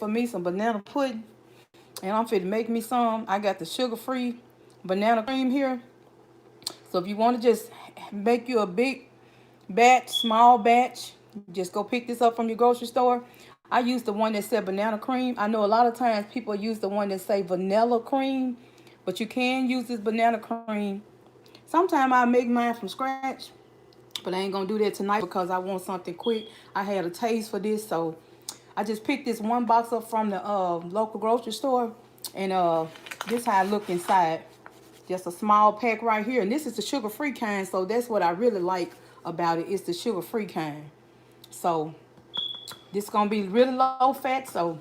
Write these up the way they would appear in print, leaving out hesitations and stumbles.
for me some banana pudding, and I'm fit to make me some. I got the sugar-free banana cream here. So if you want to just make you a big batch, small batch, just go pick this up from your grocery store. I use the one that said banana cream. I know a lot of times people use the one that say vanilla cream, but you can use this banana cream. Sometimes I make mine from scratch, but I ain't gonna do that tonight because I want something quick. I had a taste for this, so I just picked this one box up from the local grocery store, and this how I look inside. Just a small pack right here, and this is the sugar-free kind, so that's what I really like about it. It's the sugar-free kind. So this is gonna be really low fat. So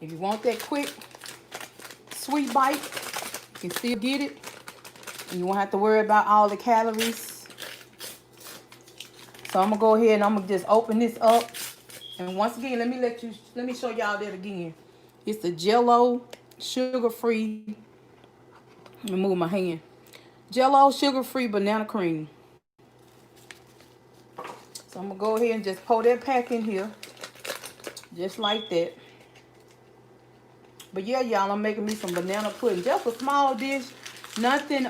if you want that quick, sweet bite, you can still get it, and you won't have to worry about all the calories. So I'm gonna go ahead and I'm gonna just open this up. And once again, let me show y'all that again. It's the Jello sugar-free. Let me move my hand. Jello sugar-free banana cream. So I'm gonna go ahead and just pour that pack in here, just like that. But yeah, y'all, I'm making me some banana pudding. Just a small dish, nothing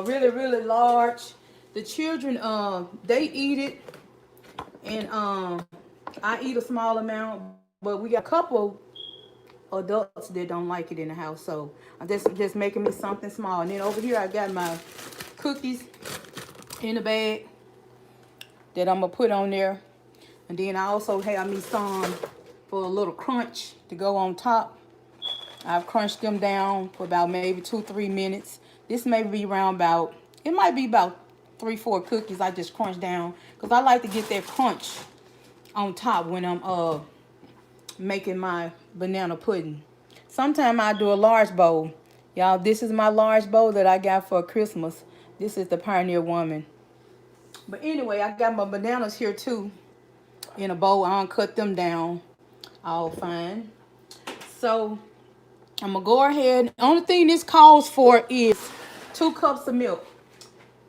really large. The children they eat it, and I eat a small amount, but we got a couple adults that don't like it in the house. So I'm just making me something small. And then over here I got my cookies in the bag that I'm gonna put on there. And then I also have me some for a little crunch to go on top. I've crunched them down for about maybe 2-3 minutes. This may be around about, it might be about 3-4 cookies I just crunched down, because I like to get that crunch on top when I'm making my banana pudding. Sometimes I do a large bowl. Y'all, this is my large bowl that I got for Christmas. This is the Pioneer Woman. But anyway, I got my bananas here too in a bowl. I don't cut them down all fine. So I'm gonna go ahead. The only thing this calls for is 2 cups of milk.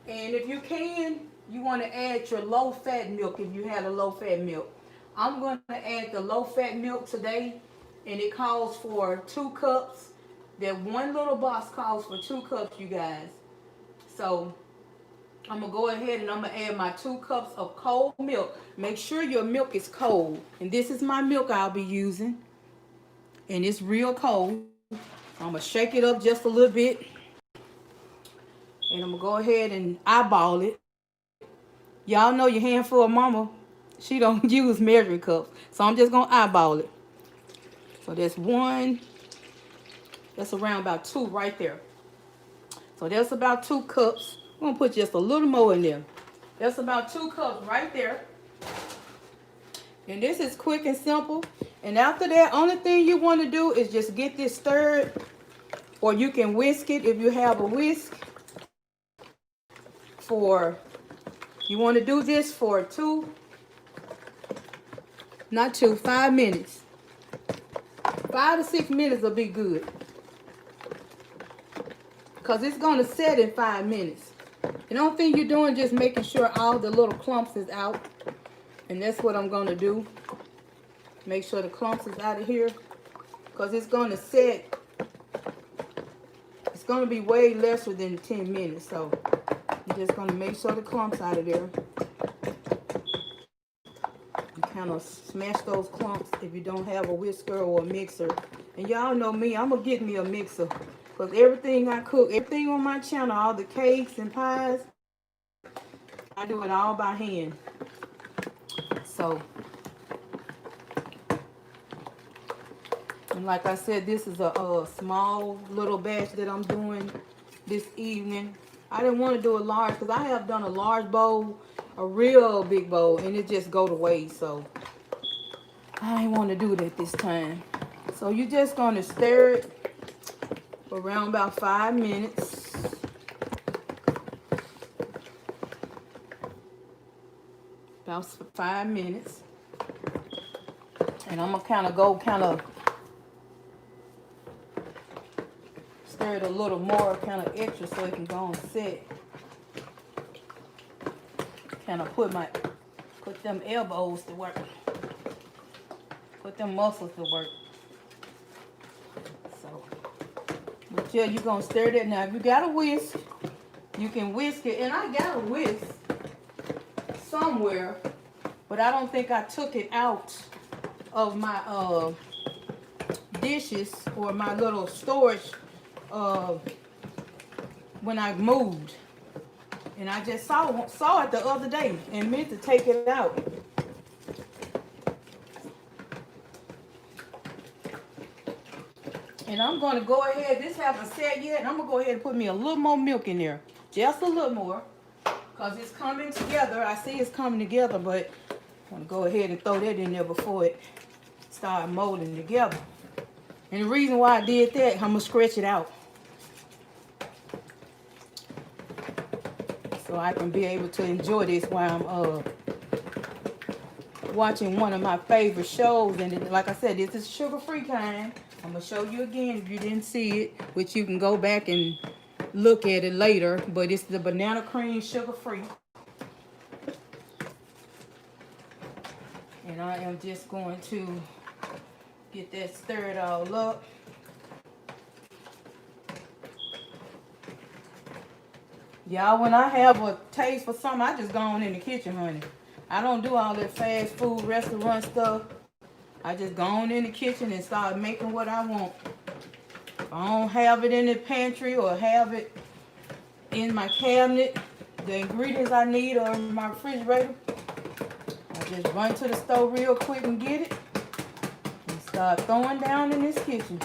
And if you can, you want to add your low fat milk if you have a low fat milk. I'm going to add the low fat milk today, and it calls for 2 cups. That one little box calls for 2 cups, you guys. So I'm gonna go ahead and I'm gonna add my 2 cups of cold milk. Make sure your milk is cold. And this is my milk I'll be using. And it's real cold. I'm gonna shake it up just a little bit. And I'm gonna go ahead and eyeball it. Y'all know your handful of mama, she don't use measuring cups. So I'm just gonna eyeball it. So that's 1, that's around about 2 right there. So that's about 2 cups. I'm gonna put just a little more in there. That's about 2 cups right there. And this is quick and simple. And after that, only thing you want to do is just get this stirred, or you can whisk it if you have a whisk. You want to do this for 5 minutes. 5 to 6 minutes will be good, because it's going to set in 5 minutes. And the only thing you're doing is just making sure all the little clumps is out. And that's what I'm going to do. Make sure the clumps is out of here, because it's going to set. It's going to be way lesser than 10 minutes. So you're just going to make sure the clumps out of there. You kind of smash those clumps if you don't have a whisker or a mixer. And y'all know me, I'm going to get me a mixer. Because everything I cook, everything on my channel, all the cakes and pies, I do it all by hand. So, and like I said, this is a small little batch that I'm doing this evening. I didn't want to do a large, because I have done a large bowl, a real big bowl, and it just go to waste. So I didn't want to do that this time. So you're just going to stir it for around about 5 minutes. About 5 minutes. And I'm going to kind of stir it a little more, kind of extra, so it can go and set. Kind of put them elbows to work. Put them muscles to work. So, but yeah, you're gonna stir that. Now, if you got a whisk, you can whisk it. And I got a whisk somewhere, but I don't think I took it out of my dishes or my little storage when I moved. And I just saw it the other day and meant to take it out. And I'm going to go ahead, this haven't set yet, and I'm going to go ahead and put me a little more milk in there. Just a little more. Because it's coming together. I see it's coming together, but I'm going to go ahead and throw that in there before it starts molding together. And the reason why I did that, I'm going to stretch it out. So I can be able to enjoy this while I'm watching one of my favorite shows. And like I said, this is sugar-free kind. I'm going to show you again if you didn't see it, which you can go back and look at it later. But it's the banana cream sugar-free. And I am just going to get that stirred all up. Y'all, when I have a taste for something, I just go on in the kitchen, honey. I don't do all that fast food restaurant stuff. I just go on in the kitchen and start making what I want. If I don't have it in the pantry or have it in my cabinet, the ingredients I need are in my refrigerator. I just run to the stove real quick and get it and start throwing down in this kitchen.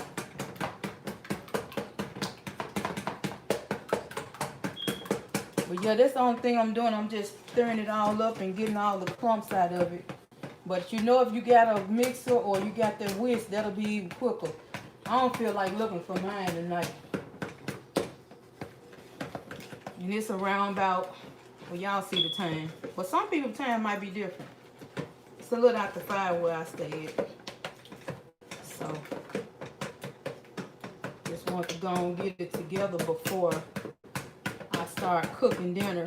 But yeah, that's the only thing I'm doing. I'm just stirring it all up and getting all the clumps out of it. But you know, if you got a mixer or you got that whisk, that'll be even quicker. I don't feel like looking for mine tonight. And it's around about, well, y'all see the time. But some people's time might be different. It's a little after 5 where I stay at. So, just want to go and get it together before I start cooking dinner.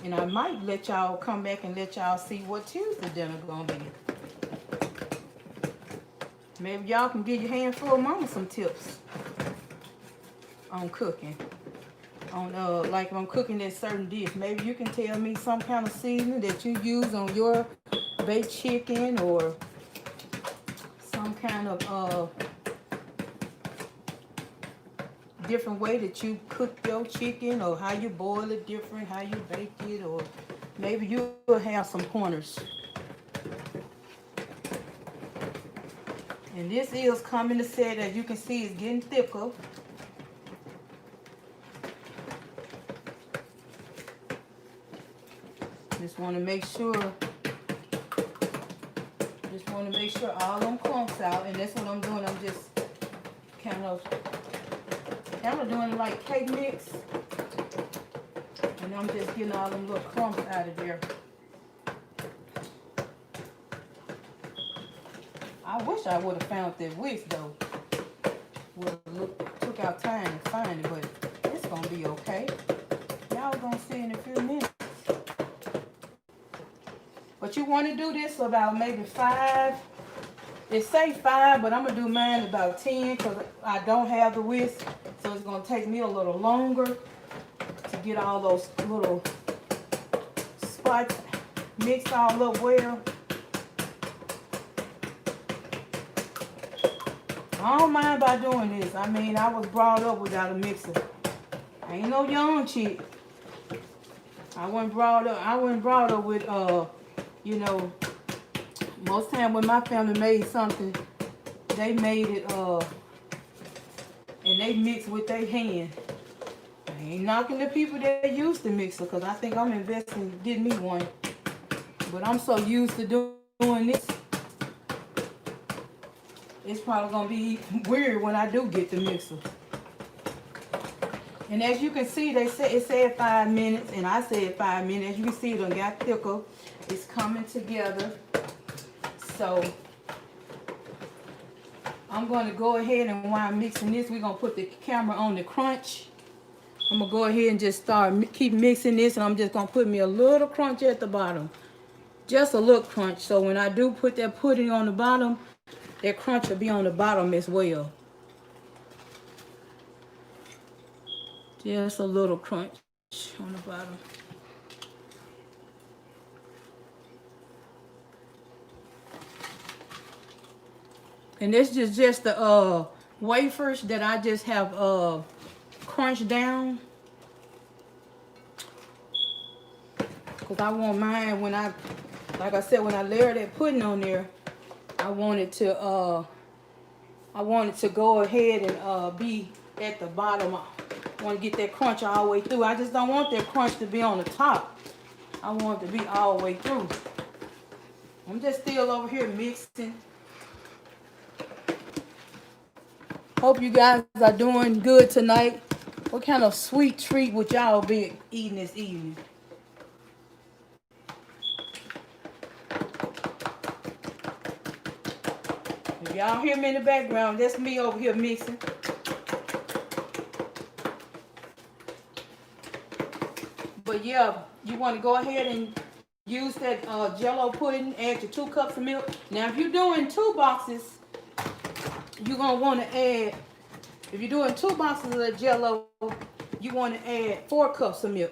And I might let y'all come back and let y'all see what Tuesday dinner gonna be. Maybe y'all can give your handful of mama some tips on cooking. On like if I'm cooking that certain dish, maybe you can tell me some kind of seasoning that you use on your baked chicken or some kind of different way that you cook your chicken, or how you boil it different, how you bake it, or maybe you will have some pointers. And this is coming to set, as you can see, it's getting thicker. Just want to make sure all them clumps out, and that's what I'm doing. I'm just kind of doing it like cake mix, and I'm just getting all them little clumps out of there. I wish I would have found that whisk though. Took out time to find it, but it's gonna be okay. Y'all gonna see in a few minutes. But you want to do this about maybe 5. It say 5, but I'm gonna do mine about 10 because I don't have the whisk. So it's going to take me a little longer to get all those little spots mixed all up well. I don't mind by doing this. I mean, I was brought up without a mixer. I ain't no young chick. I wasn't brought up with, you know, most time when my family made something, they made it, and they mix with their hand. I ain't knocking the people that used to mix it, because I think I'm investing in getting me one. But I'm so used to doing this, it's probably going to be weird when I do get the mixer. And as you can see, it said 5 minutes, and I said 5 minutes. As you can see, it done got thicker. It's coming together. So I'm going to go ahead, and while I'm mixing this, we're going to put the camera on the crunch. I'm going to go ahead and just keep mixing this, and I'm just going to put me a little crunch at the bottom. Just a little crunch. So when I do put that pudding on the bottom, that crunch will be on the bottom as well. Just a little crunch on the bottom. And this is just the wafers that I just have crunched down. Because I want mine when like I said, when I layer that pudding on there, I want it to go ahead and be at the bottom. I want to get that crunch all the way through. I just don't want that crunch to be on the top. I want it to be all the way through. I'm just still over here mixing. Hope you guys are doing good tonight. What kind of sweet treat would y'all be eating this evening? If y'all hear me in the background, that's me over here mixing. But yeah, you want to go ahead and use that Jell-O pudding, add your 2 cups of milk. Now, if you're doing 2 boxes, you're going to want to add, if you're doing 2 boxes of the Jell-O, you want to add 4 cups of milk.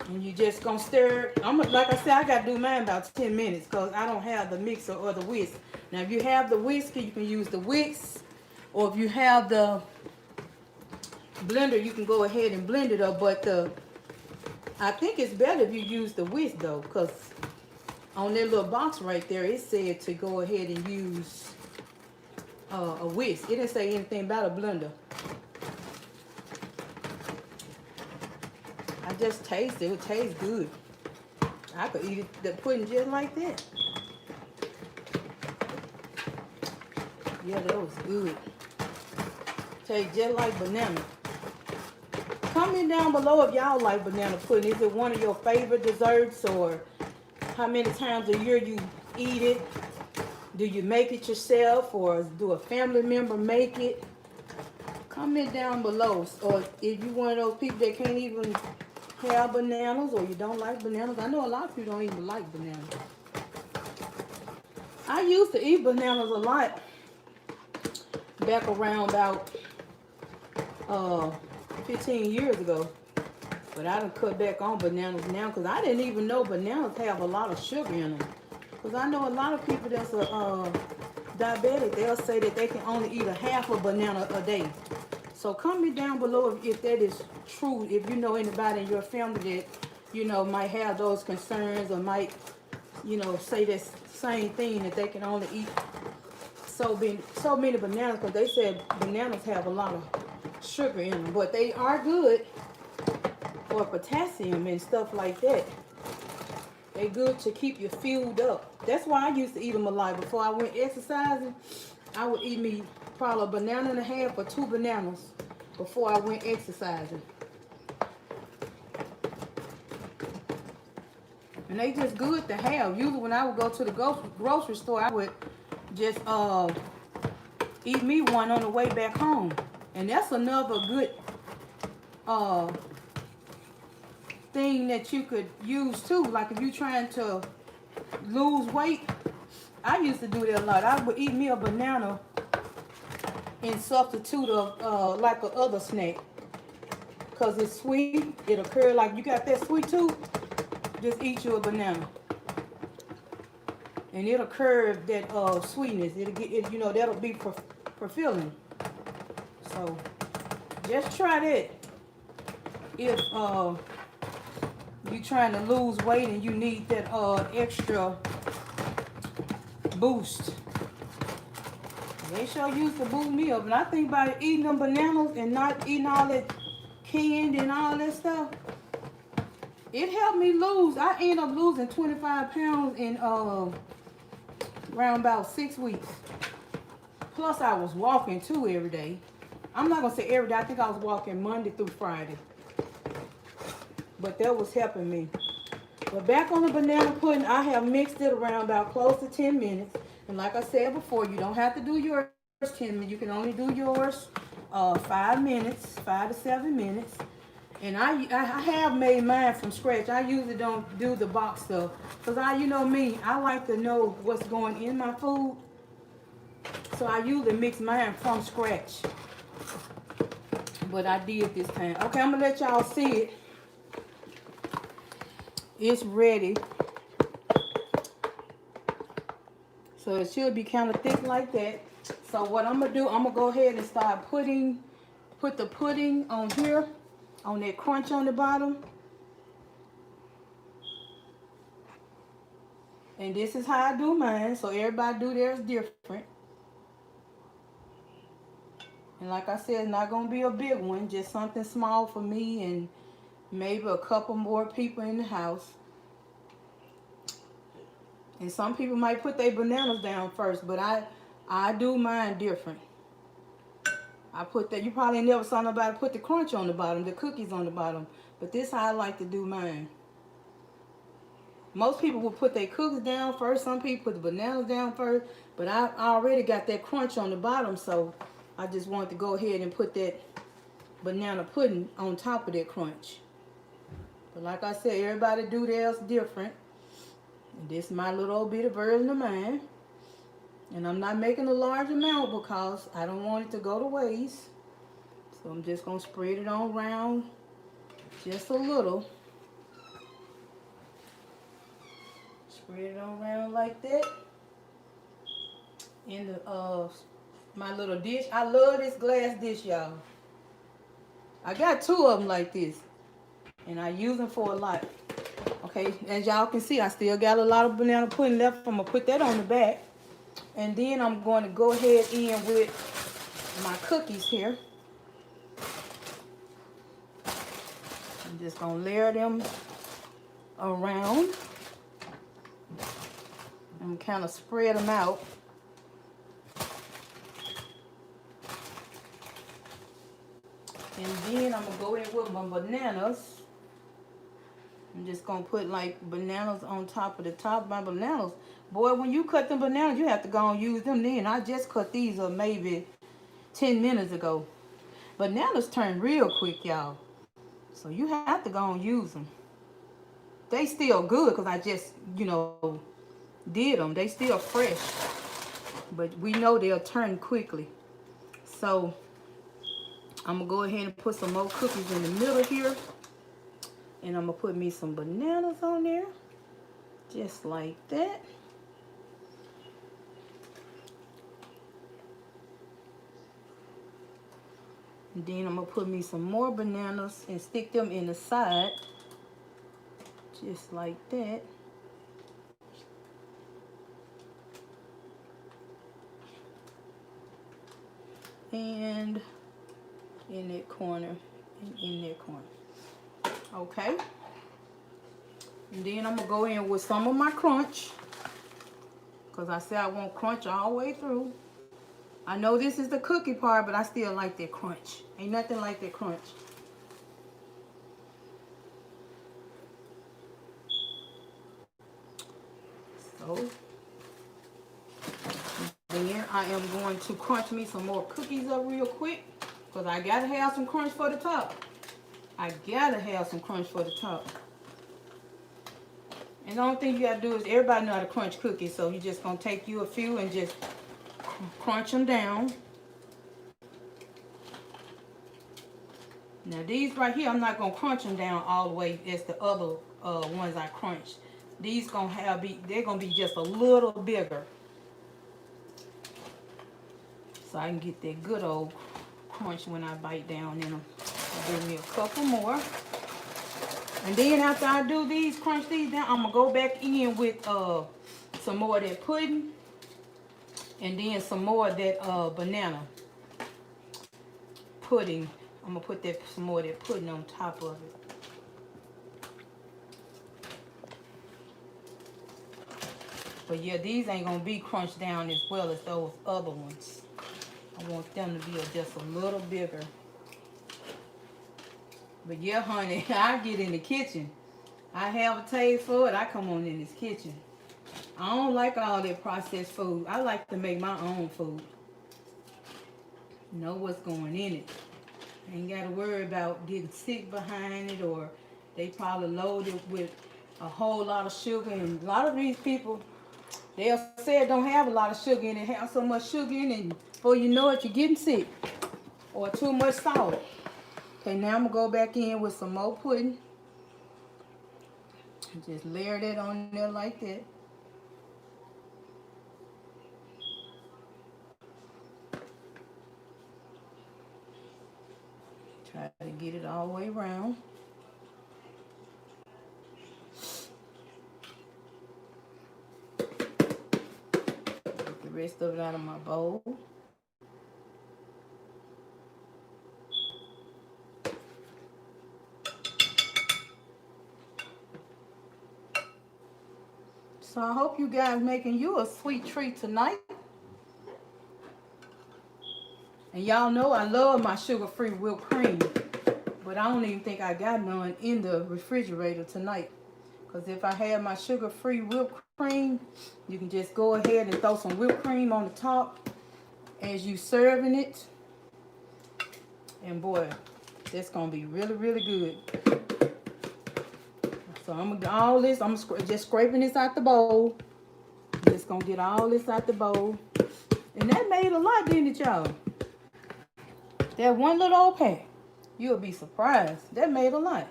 And you just going to stir. Like I said, I got to do mine about 10 minutes because I don't have the mixer or the whisk. Now, if you have the whisker, you can use the whisk. Or if you have the blender, you can go ahead and blend it up. But I think it's better if you use the whisk, though, because on that little box right there, it said to go ahead and use a whisk. It didn't say anything about a blender. I just tasted it. It tastes good. I could eat the pudding just like that. Yeah, that was good. Tastes just like banana. Comment down below if y'all like banana pudding. Is it one of your favorite desserts, or how many times a year you eat it? Do you make it yourself, or do a family member make it? Comment down below. Or if you one of those people that can't even have bananas, or you don't like bananas. I know a lot of people don't even like bananas. I used to eat bananas a lot back around about 15 years ago. But I done cut back on bananas now because I didn't even know bananas have a lot of sugar in them. Because I know a lot of people that's diabetic, they'll say that they can only eat a half a banana a day. So comment down below if that is true. If you know anybody in your family that, you know, might have those concerns, or might, you know, say this same thing, that they can only eat so many bananas, because they said bananas have a lot of sugar in them. But they are good for potassium and stuff like that. They're good to keep you fueled up. That's why I used to eat them a lot. Before I went exercising, I would eat me probably a banana and a half or 2 bananas before I went exercising. And they just good to have. Usually when I would go to the grocery store, I would just eat me one on the way back home. And that's another good thing that you could use too. Like if you're trying to lose weight, I used to do that a lot. I would eat me a banana in substitute of like a other snack, because it's sweet. It'll curl. Like you got that sweet tooth, just eat you a banana and it'll curb that sweetness. It'll get it, you know, that'll be fulfilling. So just try that if you're trying to lose weight and you need that extra boost. They sure used to boost me up. And I think about eating them bananas and not eating all that candy and all that stuff, it helped me lose. I ended up losing 25 pounds in around about 6 weeks. Plus I was walking too every day. I'm not going to say every day. I think I was walking Monday through Friday. But that was helping me. But back on the banana pudding, I have mixed it around about close to 10 minutes. And like I said before, you don't have to do yours 10 minutes. You can only do yours 5 minutes, 5 to 7 minutes. And I have made mine from scratch. I usually don't do the box stuff. Because you know me, I like to know what's going in my food. So I usually mix mine from scratch. But I did this time. Okay, I'm going to let y'all see it. It's ready. So it should be kind of thick like that. So what I'm going to do, I'm going to go ahead and start put the pudding on here. On that crunch on the bottom. And this is how I do mine. So everybody do theirs different. And like I said, it's not going to be a big one. Just something small for me and maybe a couple more people in the house. And some people might put their bananas down first. But I do mine different. I put that. You probably never saw nobody put the crunch on the bottom. The cookies on the bottom. But this is how I like to do mine. Most people will put their cookies down first. Some people put the bananas down first. But I already got that crunch on the bottom. So I just wanted to go ahead and put that banana pudding on top of that crunch. But like I said, everybody do theirs different. And this is my little old bitty version of mine. And I'm not making a large amount because I don't want it to go to waste. So I'm just going to spread it on around just a little. Spread it on around like that. In the my little dish. I love this glass dish, y'all. I got 2 of them like this. And I use them for a lot. Okay, as y'all can see, I still got a lot of banana pudding left. I'm going to put that on the back. And then I'm going to go ahead in with my cookies here. I'm just going to layer them around. And kind of spread them out. And then I'm going to go in with my bananas. I'm just going to put like bananas on top of the top of my bananas. Boy, when you cut them bananas, you have to go and use them then. I just cut these up maybe 10 minutes ago. Bananas turn real quick, y'all. So you have to go and use them. They still good because I just, you know, did them. They still fresh. But we know they'll turn quickly. So I'm going to go ahead and put some more cookies in the middle here. And I'm going to put me some bananas on there. Just like that. And then I'm going to put me some more bananas and stick them in the side. Just like that. And in that corner. And in that corner. Okay. And then I'm going to go in with some of my crunch. Because I said I want crunch all the way through. I know this is the cookie part, but I still like that crunch. Ain't nothing like that crunch. So, then I am going to crunch me some more cookies up real quick. Because I got to have some crunch for the top. I got to have some crunch for the top. And the only thing you got to do is everybody know how to crunch cookies. So you're just going to take you a few and just crunch them down. Now these right here, I'm not going to crunch them down all the way as the other ones I crunched. These going to they're going to be just a little bigger. So I can get that good old crunch when I bite down in them. I'll give me a couple more. And then after I do these, crunch these down, I'm going to go back in with some more of that pudding. And then some more of that banana pudding. I'm going to put some more of that pudding on top of it. But yeah, these ain't going to be crunched down as well as those other ones. I want them to be just a little bigger. But yeah, honey, I get in the kitchen. I have a taste for it. I come on in this kitchen. I don't like all that processed food. I like to make my own food. Know what's going in it. Ain't got to worry about getting sick behind it, or they probably loaded with a whole lot of sugar. And a lot of these people, they'll say it don't have a lot of sugar in it, have so much sugar in it, and before you know it, you're getting sick. Or too much salt. Okay, now I'm going to go back in with some more pudding. Just layer that on there like that. Try to get it all the way around. Get the rest of it out of my bowl. So I hope you guys making you a sweet treat tonight. And y'all know I love my sugar-free whipped cream. But I don't even think I got none in the refrigerator tonight. Because if I had my sugar-free whipped cream, you can just go ahead and throw some whipped cream on the top as you serving it. And boy, that's going to be really, really good. So I'm going to get all this. I'm just scraping this out the bowl. Just going to get all this out the bowl. And that made a lot, didn't it, y'all? That one little old pack. You'll be surprised. That made a lot.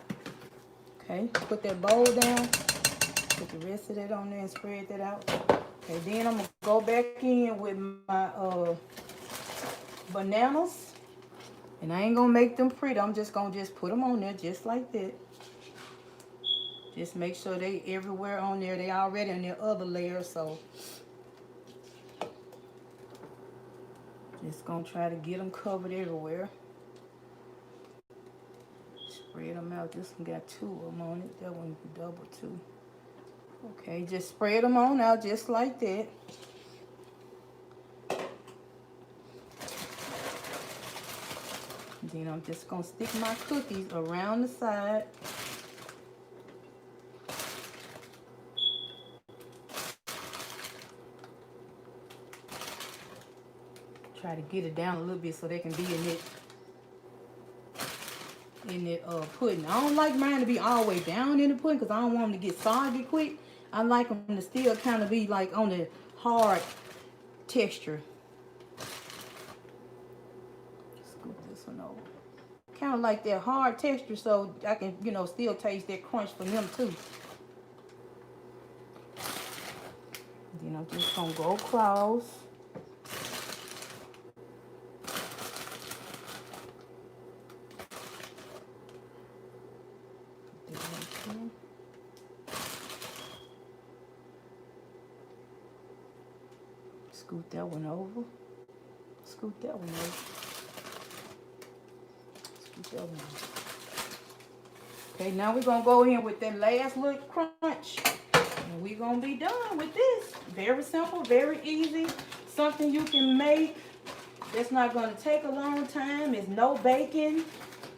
Okay, put that bowl down. Put the rest of that on there and spread that out. Okay, then I'm going to go back in with my bananas. And I ain't going to make them pretty. I'm just going to put them on there just like that. Just make sure they everywhere on there. They already in their other layer, so just gonna try to get them covered everywhere. Spread them out. This one got 2 of them on it. That one double 2. Okay, just spread them on out just like that. Then I'm just gonna stick my cookies around the side. Try to get it down a little bit so they can be in it pudding. I don't like mine to be all the way down in the pudding because I don't want them to get soggy quick. I like them to still kind of be like on the hard texture. Scoop this one over. Kind of like that hard texture so I can, you know, still taste that crunch from them too. Then I'm just gonna go across. Scoot that one over. Scoot that one over. Scoot that one over. Okay, now we're going to go in with that last little crunch. And we're going to be done with this. Very simple, very easy. Something you can make. That's not going to take a long time. It's no baking.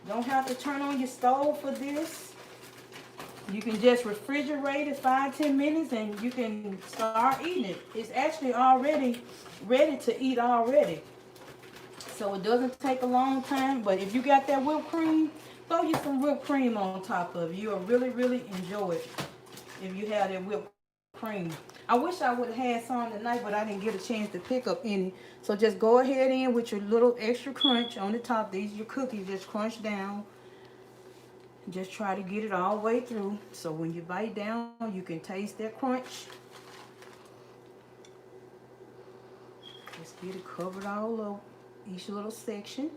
Don't have to turn on your stove for this. You can just refrigerate it 5-10 minutes and you can start eating it. It's actually already ready to eat already. So it doesn't take a long time. But if you got that whipped cream, throw you some whipped cream on top of it. You'll really, really enjoy it if you have that whipped cream. I wish I would have had some tonight, but I didn't get a chance to pick up any. So just go ahead in with your little extra crunch on the top. These are your cookies. Just crunch down. Just try to get it all the way through. So when you bite down, you can taste that crunch. Just get it covered all over each little section.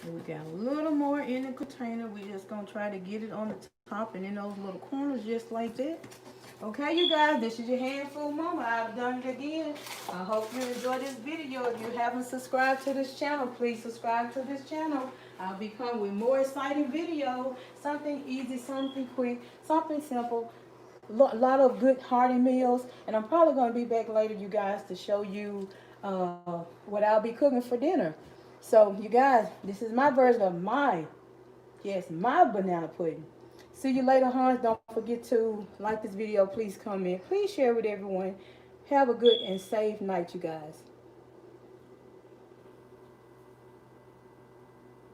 And we got a little more in the container. We're just going to try to get it on the top and in those little corners just like that. Okay, you guys, this is your handful moment. I've done it again. I hope you enjoyed this video. If you haven't subscribed to this channel, please subscribe to this channel. I'll be coming with more exciting videos. Something easy, something quick, something simple. A lot of good hearty meals. And I'm probably going to be back later, you guys, to show you what I'll be cooking for dinner. So, you guys, this is my version of my banana pudding. See you later, Hans. Don't forget to like this video. Please comment. Please share with everyone. Have a good and safe night, you guys.